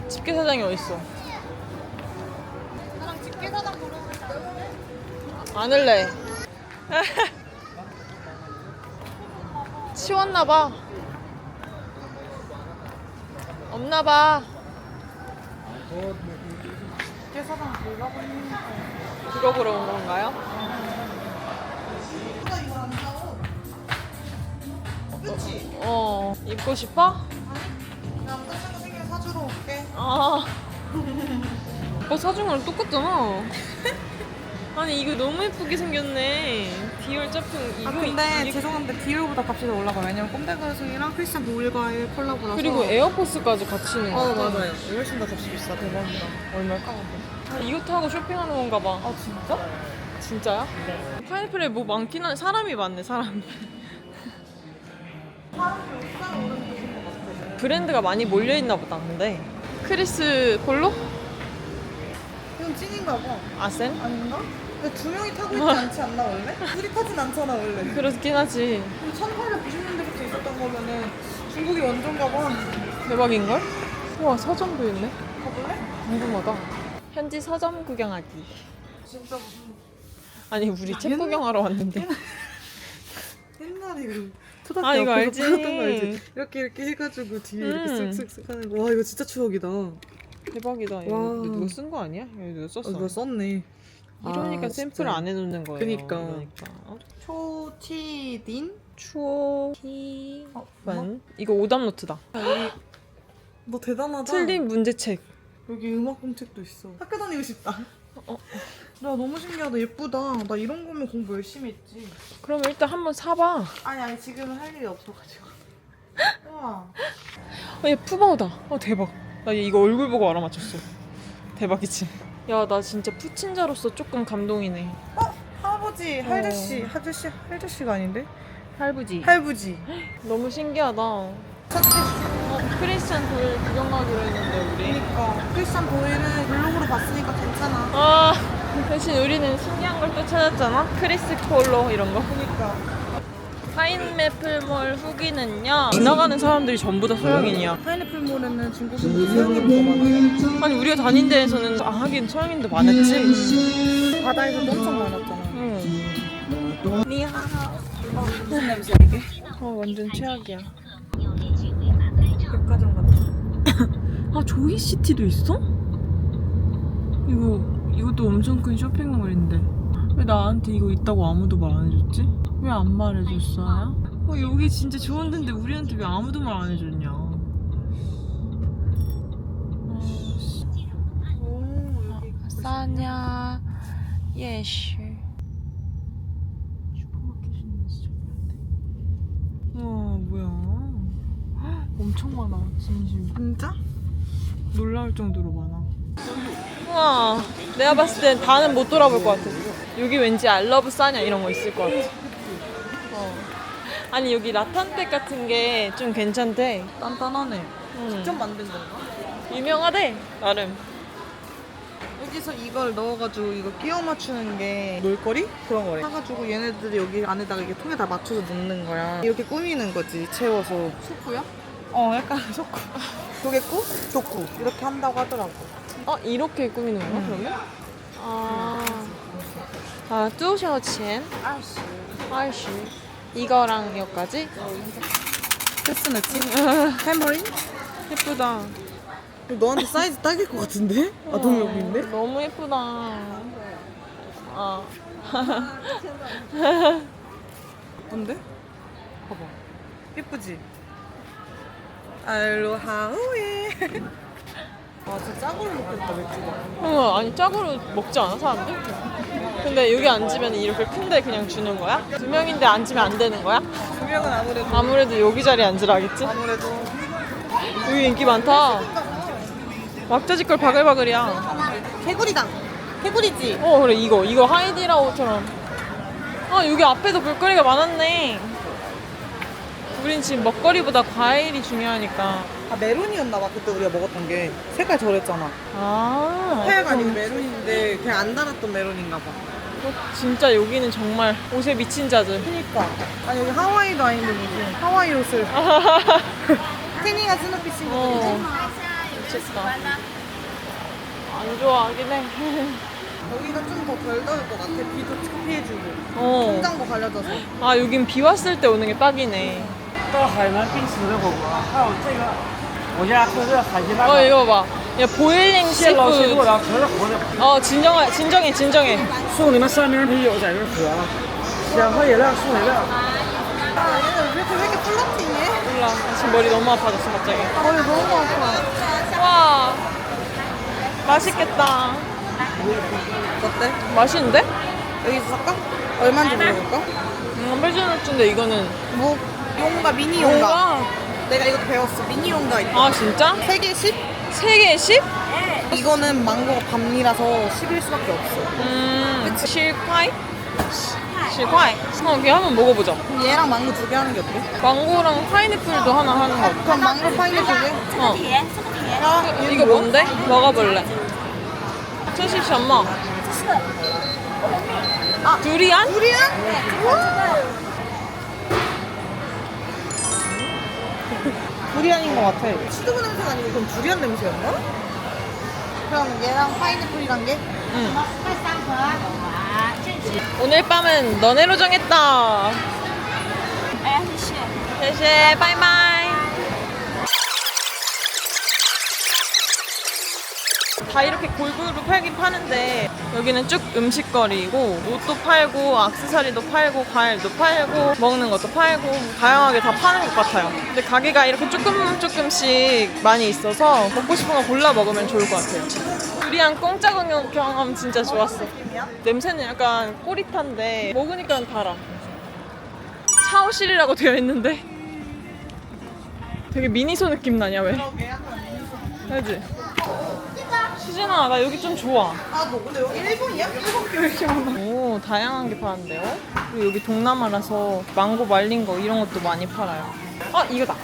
집게사장이 어딨어? 나랑 집게사장 보러 가자. 안 할래. 치웠나봐. 없나봐. 집게사장 보려고 했는데. 그거 보러 온 건가요? 나 이거 안 사오. 그치? 입고 싶어? 남자친구 생일 사주러 올게. 오빠 사준 거랑 똑같잖아. 아니 이거 너무 예쁘게 생겼네. 디올 짝퉁 이거. 근데 죄송한데 디올보다 값이 더 올라가요. 왜냐면 꼼데가승이랑 크리스찬 도일과의 콜라보라서. 그리고 에어포스까지 같이 있는 거. 맞아요. 훨씬 더 값이 비싸. 대박이다. 얼마일까? 이거 타고 쇼핑하는 건가 봐. 아 진짜? 진짜야? 네. 파인애플에 뭐 많긴 한 사람이 많네 사람이. 브랜드가 많이 몰려있나 보다. 근데 크리스 폴로? 이건 찐인가 봐. 아센? 아닌가? 근데 두 명이 타고 있지 않지 않나 원래? 둘이 타진 않잖아 원래. 그렇긴 하지. 1890년대부터 있었던 거면은 중국이 원조인가 봐. 대박인걸? 우와 서점도 있네. 가볼래? 궁금하다. 현지 서점 구경하기. 진짜 무슨 아니 우리 책 구경하러 왔는데. 옛날에 그 초등학교 아, 이거 앞에서 알지? 팔았던 거 알지? 이렇게 해가지고 뒤에 이렇게 쓱쓱쓱 하는 거. 와 이거 진짜 추억이다. 대박이다. 이거 와. 누가 쓴 거 아니야? 이거 누가 썼어? 이거 썼네. 이러니까 아, 샘플을 진짜. 안 해놓는 거예요. 그니까. 어? 초티딘? 추오히 뭐? 이거 오답 노트다. 너 대단하다. 틀린 문제책. 여기 음악 공책도 있어. 학교 다니고 싶다. 어. 나 너무 신기하다. 예쁘다. 나 이런 거면 공부 열심히 했지. 그럼 일단 한번 사봐. 아니 지금은 할 일이 없어가지고. 우와. 얘 푸바오다. 대박. 나 얘 이거 얼굴 보고 알아맞혔어. 대박이지. 야 나 진짜 푸친자로서 조금 감동이네. 할아버지, 할아저씨, 할아저씨가 아닌데? 할부지. 할부지. 너무 신기하다. 첫째. 크리스찬 도일 구경 가기로 했는데 우리. 그러니까 크리스찬 도일은 블로그로 봤으니까 괜찮아. 대신 우리는 신기한 걸 또 찾았잖아. 크리스 콜로 이런 거. 그러니까. 파인애플몰 후기는요. 지나가는 사람들이 전부 다 서양인이야. 파인애플몰에는 중국인도 서양인도 많아. 아니 우리가 다닌 데에서는 하긴 서양인도 많았지. 바다에서도 엄청 많았잖아. 응. 니하오. 무슨 냄새야 이게? 완전 최악이야. 백화점 같아. 조이시티도 있어? 이것도 엄청 큰 쇼핑몰인데 왜 나한테 이거 있다고 아무도 말 안 해줬지? 왜 안 말해줬어요? 여기 진짜 좋은 데인데 우리한테 왜 아무도 말 안 해줬냐? 싸냐 예시. 슈퍼마켓이 있는 진짜 우와 뭐야? 엄청 많아 진심. 진짜? 놀라울 정도로 많아. 우와, 내가 봤을 땐 다는 못 돌아볼 것 같아. 여기 왠지 알러브 싸냐 이런 거 있을 것 같아. 아니 여기 라탄백 같은 게 좀 괜찮대. 단단하네. 응. 직접 만든 건가? 유명하대 나름. 여기서 이걸 넣어가지고 이거 끼워 맞추는 게 놀거리? 그런 거래. 사가지고 얘네들이 여기 안에다가 이게 통에 다 맞춰서 넣는 거야. 이렇게 꾸미는 거지, 채워서. 소쿠야? 약간 소쿠. 조개꾸? 조쿠. 이렇게 한다고 하더라고. 이렇게 꾸미는 거야 그러면? 아, 多少钱? 20. 이거랑 이거까지? 패스너치? 햄버린? 예쁘다. 너한테 사이즈 딱일 것 같은데? 너무 여기 있네? 너무 예쁘다. 어떤데? 봐봐. 예쁘지? 알로하우에. 진짜 짝으로 먹겠다, 맥주가. 아니 짝으로 먹지 않아 사람들? 근데 여기 앉으면 이렇게 큰데 그냥 주는 거야? 2명인데 앉으면 안 되는 거야? 두 명은 아무래도 여기 자리에 앉으라겠지? 아무래도. 여기 인기 많다. 왁자지껄 바글바글이야. 개구리당. 개구리지? 그래 이거 하이디라오처럼. 여기 앞에도 볼거리가 많았네. 우린 지금 먹거리보다 과일이 중요하니까. 메론이었나봐, 그때 우리가 먹었던 게. 색깔 저랬잖아. 하얀 아니고 메론인데 그냥 안 달았던 메론인가봐. 진짜 여기는 정말 옷에 미친 자들. 그니까. 아니, 여기 하와이도 아닌데 무슨 하와이 옷을. 태닝한 스누피 친구들이지? 미쳤다. 안 좋아하긴 해. 여기가 좀 더 덜 더울 것 같아. 비도 피해주고. 어. 통장고 갈려져서. 여긴 비 왔을 때 오는 게 딱이네. 到海南冰死的火锅，还有这个，我家喝这海鲜大肠， 이거 봐. 야, 보일링 现捞现做 시푸드. 的，全是活的。 진정해. 送你们3瓶啤酒在这儿喝了，想喝饮料送饮料。 얘는 왜 이렇게 플러팅해? 몰라. 지금 머리 너무 아파졌어, 갑자기. 머리 너무 아파. 와. 맛있겠다. 어때? 맛있는데? 여기서 살까? 얼마인지 물어볼까? 펼쳐놨는데 이거는. 뭐? 용가, 미니 용가. 뭔가. 내가 이것도 배웠어. 미니 용가 있다. 진짜? 3개 10? 3개에 10? 이거는 망고가 밤이라서 10일 수밖에 없어. 실콰이? 실콰이? 여기 한번 먹어보자. 그럼 얘랑 망고 2개 하는 게 어때? 망고랑 파인애플도 하나 하는 거. 그럼 망고 파인애플 2개? 이거 뭔데? 먹어볼래. 这是什么? 두리안? 두리안? 두리안인 것 같아. 치드브 냄새가 아니고 그럼 두리안 냄새였나? 그럼 얘랑 파인애플이란 게? 오늘 밤은 너네로 정했다. 谢谢, 바이바이. 다 이렇게 골고루 팔긴 파는데 여기는 쭉 음식거리고 옷도 팔고 액세서리도 팔고 과일도 팔고 먹는 것도 팔고 다양하게 다 파는 것 같아요. 근데 가게가 이렇게 조금씩 많이 있어서 먹고 싶은 거 골라 먹으면 좋을 것 같아요. 두리안 공짜 경험 진짜 좋았어. 냄새는 약간 꼬릿한데 먹으니까 달아. 샤오실이라고 되어 있는데 되게 미니소 느낌 나냐 왜? 알지? 수진아 나 여기 좀 좋아. 너 근데 여기 일본이야? 일본 게 왜 이렇게 많아? 오 다양한 게 파는데요? 그리고 여기 동남아라서 망고 말린 거 이런 것도 많이 팔아요. 이거다.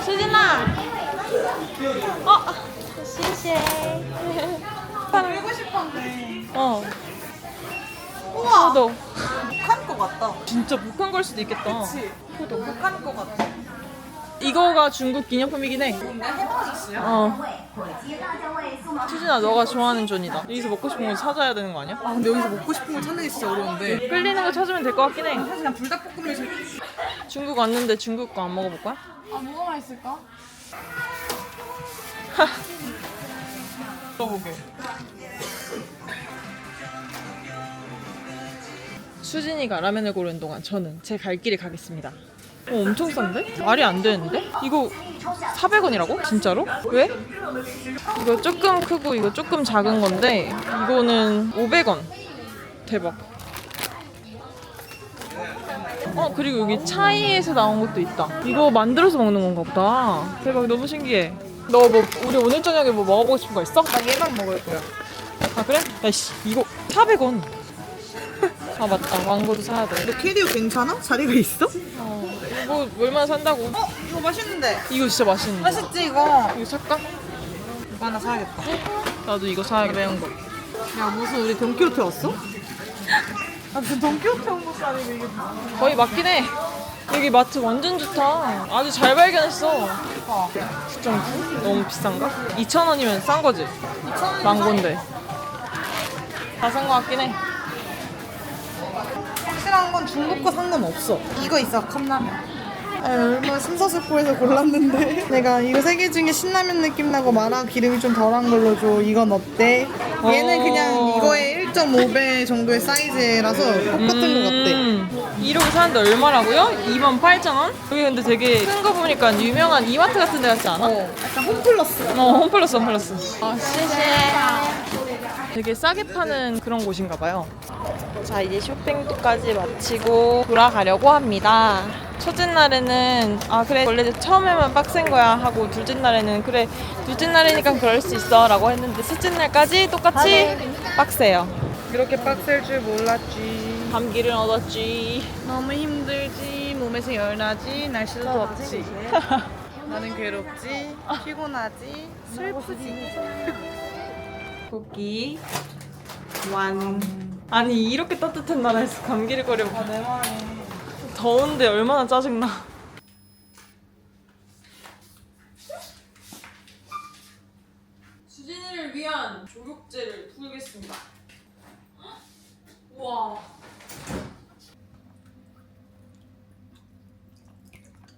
수진아. 시시해. 들고 싶었는데. 우와. 너 북한 거 같다. 진짜 북한 걸 수도 있겠다. 그치? 북한 거 같아. 이거가 중국 기념품이긴 해. 수진아 너가 좋아하는 존이다. 여기서 먹고 싶은 거 찾아야 되는 거 아니야? 근데 여기서 먹고 싶은 거 찾는 게 진짜 어려운데. 끌리는 거 찾으면 될 것 같긴 해. 사실 그냥 불닭볶음면 제일 중국 왔는데 중국 거 안 먹어볼 거야? 뭐가 맛있을까? 먹어보게. 수진이가 라면을 고르는 동안 저는 제 갈 길을 가겠습니다. 엄청 싼데? 말이 안 되는데? 이거 400원이라고? 진짜로? 왜? 이거 조금 크고 이거 조금 작은 건데 이거는 500원. 대박. 그리고 여기 차이에서 나온 것도 있다. 이거 만들어서 먹는 건가 보다. 대박, 너무 신기해. 너 뭐 우리 오늘 저녁에 뭐 먹어보고 싶은 거 있어? 나 얘만 먹을 거야. 그래? 야씨 이거 400원. 아 맞다, 망고도 사야 돼. 너 캐리어 괜찮아? 자리가 있어? 이거 얼마나 산다고? 이거 맛있는데. 이거 진짜 맛있는데. 맛있지 이거? 이거 살까? 이거 하나 사야겠다. 나도 이거 사야겠다. 매운 거. 야 무슨 우리 돈키호테 왔어? 아 무슨 돈키호테 온 것도 아니고 이게 거의 맞긴 해. 여기 마트 완전 좋다. 아주 잘 발견했어. 9.9? 너무 비싼가? 2,000원이면 싼 거지? 2,000원 망고인데. 다 산 거 같긴 해. 확실한 건 중국 거 상관없어. 이거 있어, 컵라면. 얼마나 심사숙고해서 골랐는데 내가 이거 세 개 중에 신라면 느낌 나고 마라 기름이 좀 덜한 걸로 줘. 이건 어때? 얘는 그냥 이거의 1.5배 정도의 사이즈라서 똑같은 것 같대. 이렇게 사는데 얼마라고요? 28,000원? 여기 근데 되게 큰 거 보니까 유명한 이마트 같은 데 같지 않아? 약간 홈플러스. 홈플러스. 아, 되게 싸게 파는 그런 곳인가 봐요. 자, 이제 쇼핑까지 마치고 돌아가려고 합니다. 첫째 날에는 아 그래 원래 처음에만 빡센 거야 하고 둘째 날에는 그래 둘째 날이니까 그럴 수 있어 라고 했는데 셋째 날까지 똑같이 빡세요. 이렇게 빡셀 줄 몰랐지. 감기를 얻었지. 너무 힘들지. 몸에서 열나지. 날씨도 덥지. 나는 괴롭지, 피곤하지, 슬프지. 고기 완. 아니 이렇게 따뜻한 나라에서 감기를 거려고. 내 말이. 더운데 얼마나 짜증나. 수진이를 위한 조격제를 풀겠습니다. 우와.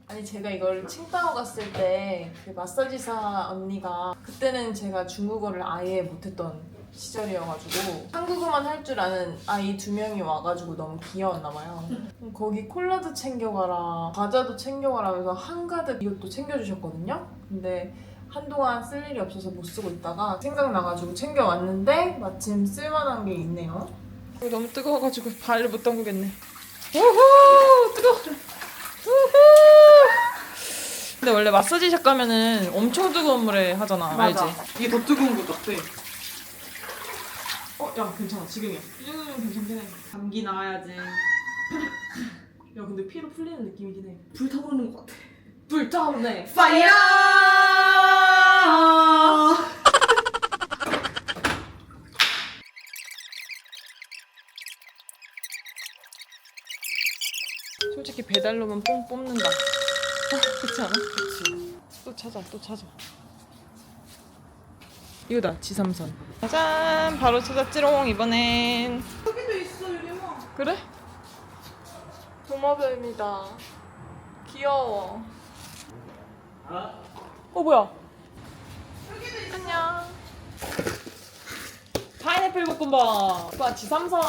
아니 제가 이걸 칭따오 갔을 때 그 마사지사 언니가 그때는 제가 중국어를 아예 못했던 시절이어가지고 한국어만 할 줄 아는 아이 2명이 와가지고 너무 귀여웠나 봐요. 거기 콜라도 챙겨가라, 과자도 챙겨가라 하면서 한가득 이것도 챙겨주셨거든요. 근데 한동안 쓸 일이 없어서 못 쓰고 있다가 생각나가지고 챙겨왔는데 마침 쓸만한 게 있네요. 너무 뜨거워가지고 발을 못 담그겠네. 우후! 뜨거워! 우후! 근데 원래 마사지샵 가면은 엄청 뜨거운 물에 하잖아. 맞아. 알지? 이게 더 뜨거운 것 같아. 야 괜찮아 지금이야. 이 정도면 괜찮긴 해. 감기 나와야지. 야 근데 피로 풀리는 느낌이긴 해. 불 타오르는 것 같아. 불타오르네. 파이어! 솔직히 배달로만 뽕 뽑는다. 그렇지 않아? 그치. 또 찾아. 이거다 지삼선. 짜잔 바로 찾았지롱 이번엔. 여기도 있어, 유리마. 그래? 도마뱀이다. 귀여워. 뭐야? 안녕. 파인애플 볶음밥. 오빠 지삼선.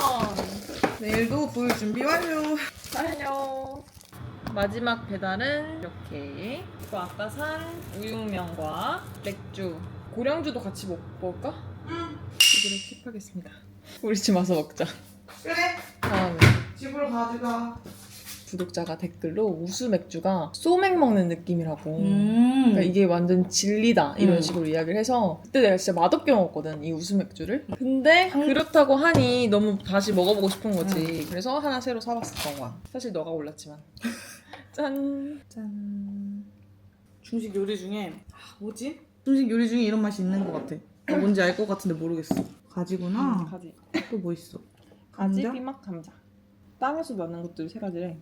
내일도 불 준비 완료. 안녕. 마지막 배달은 이렇게. 또 아까 산 우육면과 맥주. 고량주도 같이 먹을까? 응. 이거를 킵하겠습니다. 우리 집 와서 먹자. 그래. 다음에. 집으로 가져가. 구독자가 댓글로 우수 맥주가 소맥 먹는 느낌이라고. 그러니까 이게 완전 진리다 이런 식으로 이야기를 해서 그때 내가 진짜 맛없게 먹었거든 이 우수 맥주를. 근데 그렇다고 하니 너무 다시 먹어보고 싶은 거지. 그래서 하나 새로 사봤었던 거야. 사실 너가 골랐지만. 짠. 중식 요리 중에 뭐지? 중식 요리 중에 이런 맛이 있는 것 같아. 나 뭔지 알 것 같은데 모르겠어. 가지구나. 가지. 또 뭐 있어? 가지, 감자? 피막, 감자. 땅에서 나는 것들 세 가지래.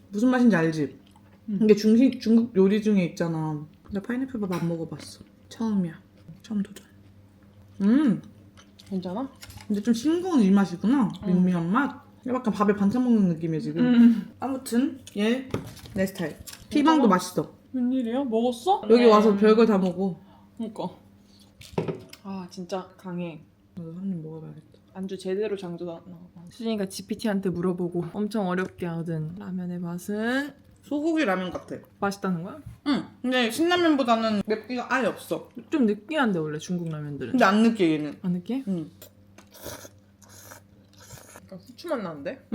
무슨 맛인지 알지? 이게 중국 요리 중에 있잖아. 나 파인애플밥 안 먹어봤어. 처음이야. 처음 도전. 괜찮아? 근데 좀 싱거운 이 맛이구나. 밍밍한 맛. 약간 밥에 반찬 먹는 느낌이야 지금. 아무튼 얘 내 스타일. 피망도 맛있어. 웬일이야? 먹었어? 여기 와서 별걸 다 먹어. 그니까. 아 진짜 강해. 나도 한 입 먹어봐야겠다. 안주 제대로 장도 나와. 수진이가 GPT한테 물어보고 엄청 어렵게 얻은 라면의 맛은 소고기 라면 같아. 맛있다는 거야? 응. 근데 신라면보다는 맵기가 아예 없어. 좀 느끼한데 원래 중국 라면들은. 근데 안 느끼해 얘는. 안 느끼해? 응. 약간 후추맛 나는데?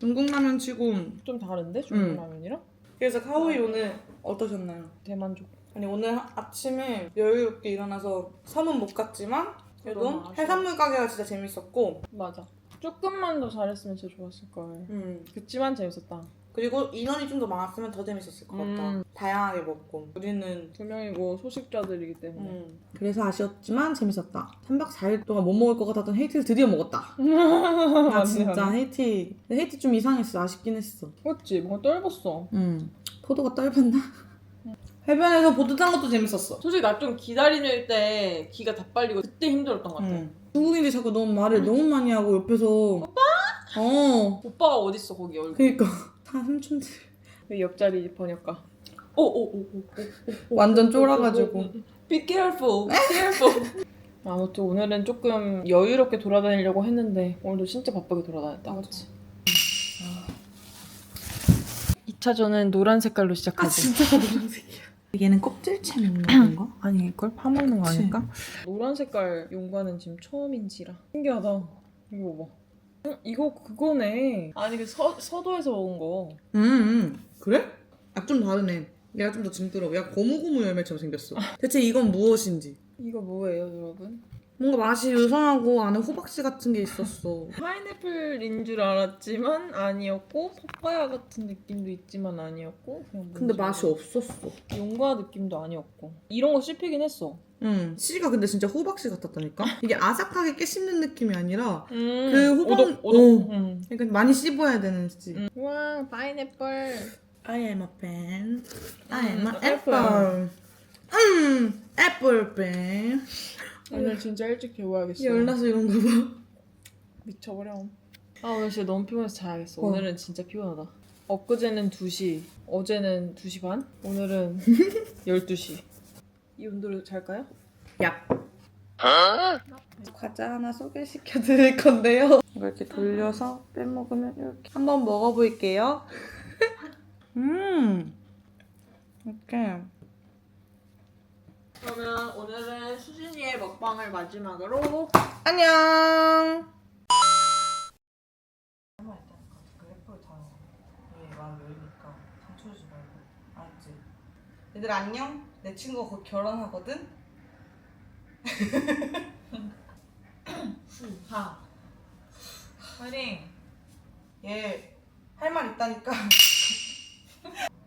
중국 라면 치고. 좀 다른데 중국 응. 라면이랑? 그래서 카오이 오늘 어떠셨나요? 대만족. 아니 오늘 아침에 여유롭게 일어나서 섬은 못 갔지만 그래도 그럼 아쉬워. 해산물 가게가 진짜 재밌었고 맞아. 조금만 더 잘했으면 진짜 좋았을걸. 그치만 재밌었다. 그리고 인원이 좀 더 많았으면 더 재밌었을 것 같다. 다양하게 먹고. 우리는 2명이 뭐 소식자들이기 때문에. 그래서 아쉬웠지만 재밌었다. 3박 4일 동안 못 먹을 것 같았던 헤이티를 드디어 먹었다. 나 진짜 헤이티 좀 이상했어. 아쉽긴 했어. 그치? 뭔가 떫었어. 포도가 떫었나? 해변에서 보드 탄 것도 재밌었어. 솔직히 나 좀 기다리는 때 기가 다 빨리고 그때 힘들었던 것 같아. 중국인들이 자꾸 너무 말을 너무 많이 하고 옆에서 오빠? 오빠가 어딨어 거기 얼굴. 그니까 다 삼촌들 그 옆자리 번역가. 오오오오. 완전 쫄아가지고 Be careful. Be careful. 아무튼 오늘은 조금 여유롭게 돌아다니려고 했는데 오늘도 진짜 바쁘게 돌아다녔다. 그치? 2차전은 노란 색깔로 시작하지. 진짜 노란색이야. 얘는 껍질채 먹는 건가? 아니 이걸 파먹는 거 그치. 아닐까? 노란 색깔 용과는 지금 처음인지라 신기하다. 이거 봐봐. 이거 그거네. 아니 그 서도에서 먹은 거. 그래? 아 좀 다르네. 얘가 좀 더 징그러워. 얘가 고무고무 열매처럼 생겼어. 대체 이건 무엇인지. 이거 뭐예요 여러분? 뭔가 맛이 유성하고 안에 호박씨 같은 게 있었어. 파인애플인 줄 알았지만 아니었고 파파야 같은 느낌도 있지만 아니었고 그냥 근데 뭔지 맛이 없었어. 용과 느낌도 아니었고 이런 거 씹히긴 했어. 씨가 근데 진짜 호박씨 같았다니까? 이게 아삭하게 깨 씹는 느낌이 아니라 그 그 호박 오독. 그러니까 많이 씹어야 되는 씨. 와 파인애플. I am a fan. I am a 애플. apple. 애플 팬. 오늘 진짜 일찍 배워야겠어. 열나서 이런가 봐. 미쳐버려. 아 오늘 진짜 너무 피곤해서 자야겠어. 오늘은 진짜 피곤하다. 엊그제는 2시, 어제는 2시 반, 오늘은 12시. 이 온도로 잘까요? 얍. 과자 하나 소개시켜 드릴 건데요. 이걸 이렇게 돌려서 빼먹으면 이렇게 한번 먹어볼게요. 이렇게. 그러면 오늘은 수진이의 먹방을 마지막으로 안녕. 알았지? 얘들 안녕. 내 친구가 곧 결혼하거든. 하. 화이팅. 얘 할 말 있다니까.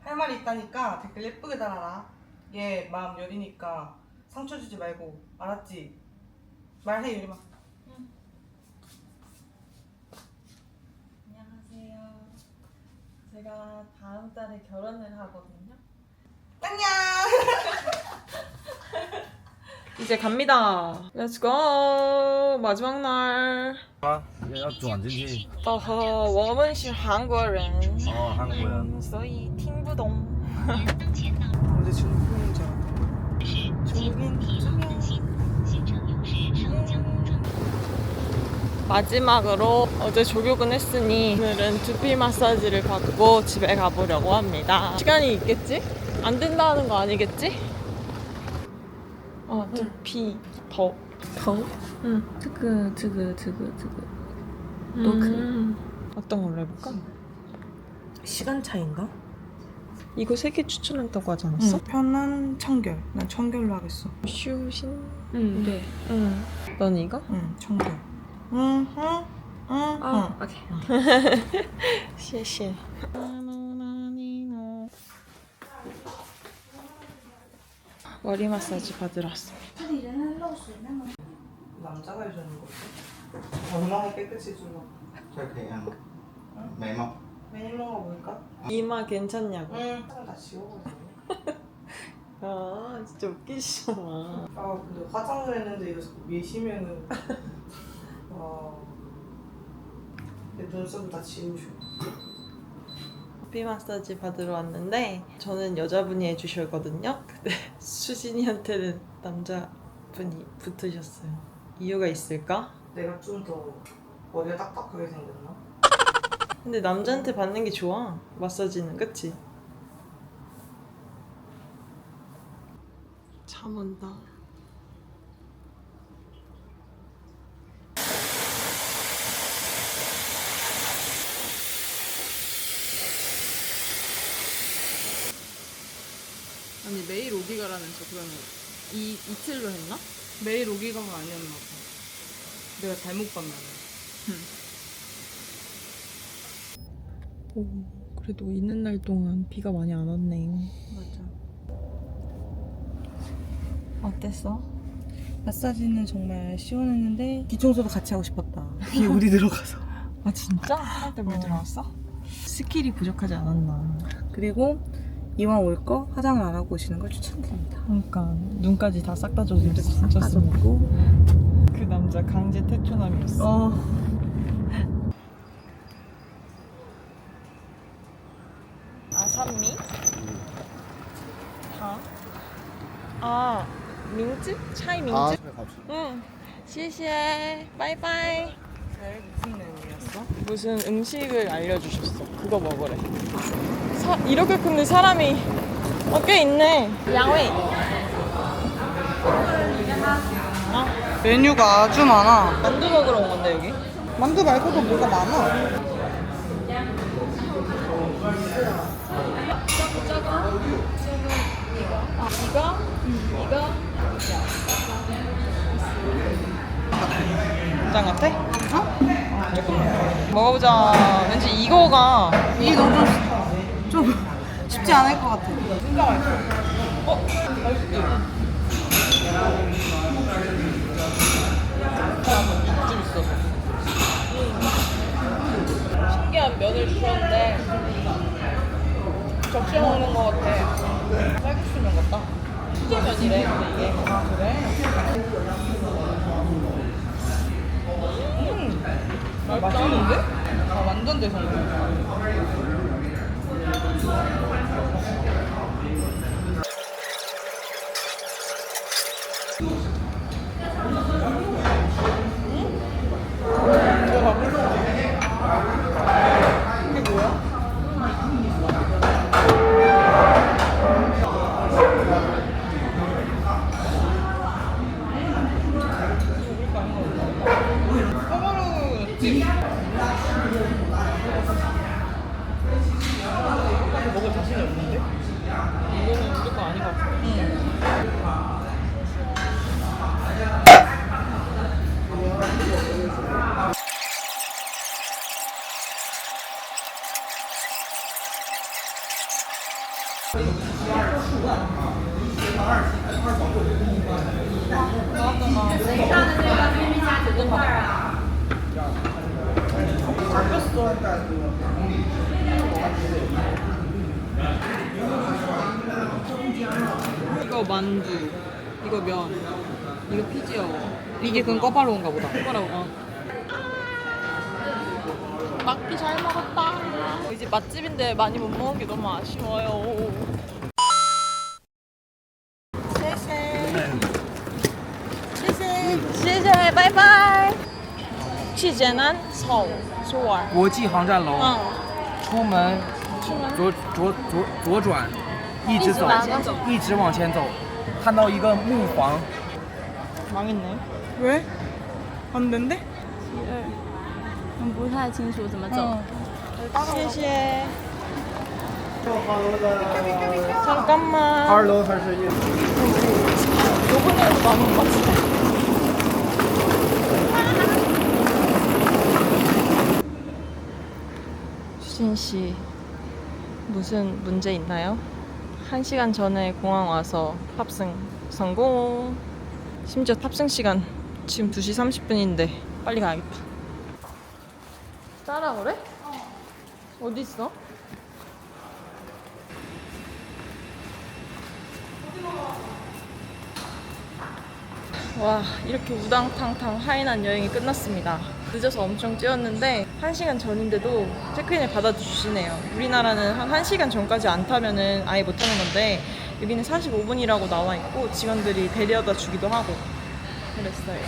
할 말 있다니까 댓글 예쁘게 달아라. 얘 마음 여리니까 상처 주지 말고 알았지? 말해 유리마. 안녕하세요. 제가 다음 달에 결혼을 하거든요. 안녕. 이제 갑니다. Let's go. 마지막 날. 要转进去。哦呵，我们是韩国人，哦，韩国人。所以听不懂。 어제 중국인 줄 알았다. 중국인 마지막으로 어제 조교근 했으니 오늘은 두피 마사지를 받고 집에 가보려고 합니다. 시간이 있겠지? 안 된다는 거 아니겠지? 두피 더. 응. 트그. 어떤 걸로 해볼까? 시간 차인가? 이거 3개 추천한다고 하지 않았어? 편한 청결. 난 청결로 하겠어. 슈신? 네. 응. 넌 이거? 응, 청결. 오케이. 谢谢. 머리 마사지 받으러 왔습니다. 남자가 해주는 거지. 엉망이 깨끗이 주고. 这可以按吗？眉毛。 매니머가 뭘까? 이마 괜찮냐고. 응. 다 지워가지고. 아 진짜 웃기시잖아. 아 근데 화장을 했는데 이거 자꾸 미시면은 와. 내 눈썹을 다 지우셔. 두피 마사지 받으러 왔는데 저는 여자분이 해주셨거든요. 근데 수진이한테는 남자분이 붙으셨어요. 이유가 있을까? 내가 좀 더 머리가 딱딱하게 생겼나? 근데 남자한테 받는 게 좋아. 마사지는 그치? 잠 온다. 아니 매일 오기가라면서 그러면 이틀로 했나? 매일 오기가가 아니었나 봐. 내가 잘못 봤나 봐. 오, 그래도 있는 날 동안 비가 많이 안 왔네. 어땠어? 마사지는 정말 시원했는데 기청소도 같이 하고 싶었다. 비 우리 들어가서. 아 진짜? 할 때 물 들어왔어? 스킬이 부족하지 않았나. 그리고 이왕 올 거 화장을 안 하고 오시는 걸 추천드립니다. 그러니까 눈까지 다 싹 다 젖었으면 고 그 남자 강제 태초남이었어. 아산미? 다? 아, 민즈? 차이 민즈? 啊，好吃。 응. 谢谢. 바이바이. 무슨 내용이었어? 무슨 음식을 알려주셨어. 그거 먹으래. 이렇게 근데 사람이 꽤 있네. 양회. 메뉴가 아주 많아. 만두 먹으러 온 건데 여기? 만두 말고도 뭐가 많아. 이거? 간장 같아? 어? 조금 먹어보자. 왠지 이거가 이게 너무 좀 쉽지 않을 것 같아. 진짜 맛있어. 신기한 면을 주셨는데 적셔 먹는 것 같아. 쌀국수면 같다. 수제면이래. 근데 이게 그래? 맛있는데? 아, 완전 대성공. 먹을 자신이 없는데? 이거는 우리 거 아닌 것 같아. 이거 만두, 이거 면, 이거 피지어. 이게 그건 꺼바로운가 보다. 뭐라고? 막기 잘 먹었다. 이 집 맛집인데 많이 못 먹은 게 너무 아쉬워요.谢谢，拜拜。去济南、首尔。国际航站楼，嗯，出门左转，一直走，一直往前走，看到一个木房。 망했네. 왜? 안 된대? 不太清楚怎么走。 谢谢. 잠깐만. 2楼还是1楼？ 요번에도 나는 것 같아. 수진 씨, 무슨 문제 있나요? 1시간 전에 공항 와서 탑승 성공. 심지어 탑승 시간 지금 2시 30분인데 빨리 가야겠다. 따라오래? 어디 있어? 와, 이렇게 우당탕탕 하이난 여행이 끝났습니다. 늦어서 엄청 뛰었는데 1시간 전인데도 체크인을 받아주시네요. 우리나라는 한 1시간 전까지 안 타면은 아예 못 타는 건데 여기는 45분이라고 나와 있고 직원들이 데려다 주기도 하고 그랬어요.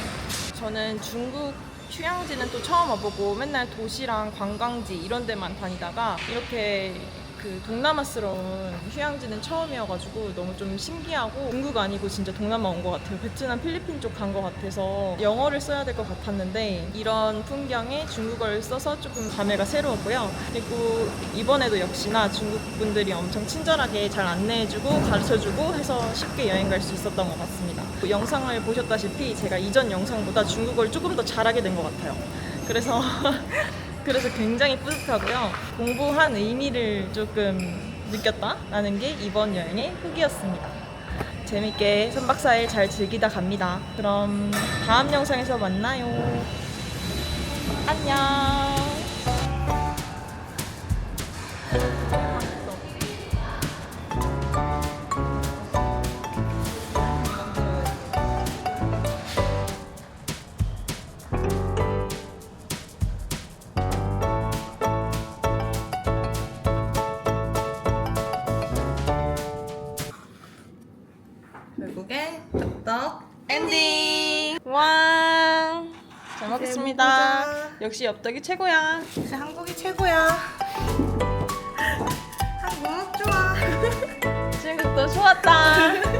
저는 중국 휴양지는 또 처음 와보고 맨날 도시랑 관광지 이런 데만 다니다가 이렇게 그 동남아스러운 휴양지는 처음이어가지고 너무 좀 신기하고 중국 아니고 진짜 동남아 온 것 같아요. 베트남, 필리핀 쪽 간 것 같아서 영어를 써야 될 것 같았는데 이런 풍경에 중국어를 써서 조금 감회가 새로웠고요. 그리고 이번에도 역시나 중국 분들이 엄청 친절하게 잘 안내해주고 가르쳐주고 해서 쉽게 여행 갈 수 있었던 것 같습니다. 영상을 보셨다시피 제가 이전 영상보다 중국어를 조금 더 잘하게 된 것 같아요. 그래서 그래서 굉장히 뿌듯하고요. 공부한 의미를 조금 느꼈다라는 게 이번 여행의 후기였습니다. 재밌게 3박 4일 잘 즐기다 갑니다. 그럼 다음 영상에서 만나요. 안녕. 결국에 엽떡 엔딩! 와! 잘 먹겠습니다. 역시 엽떡이 최고야. 역시 한국이 최고야. 한국 좋아. 친구도 좋았다.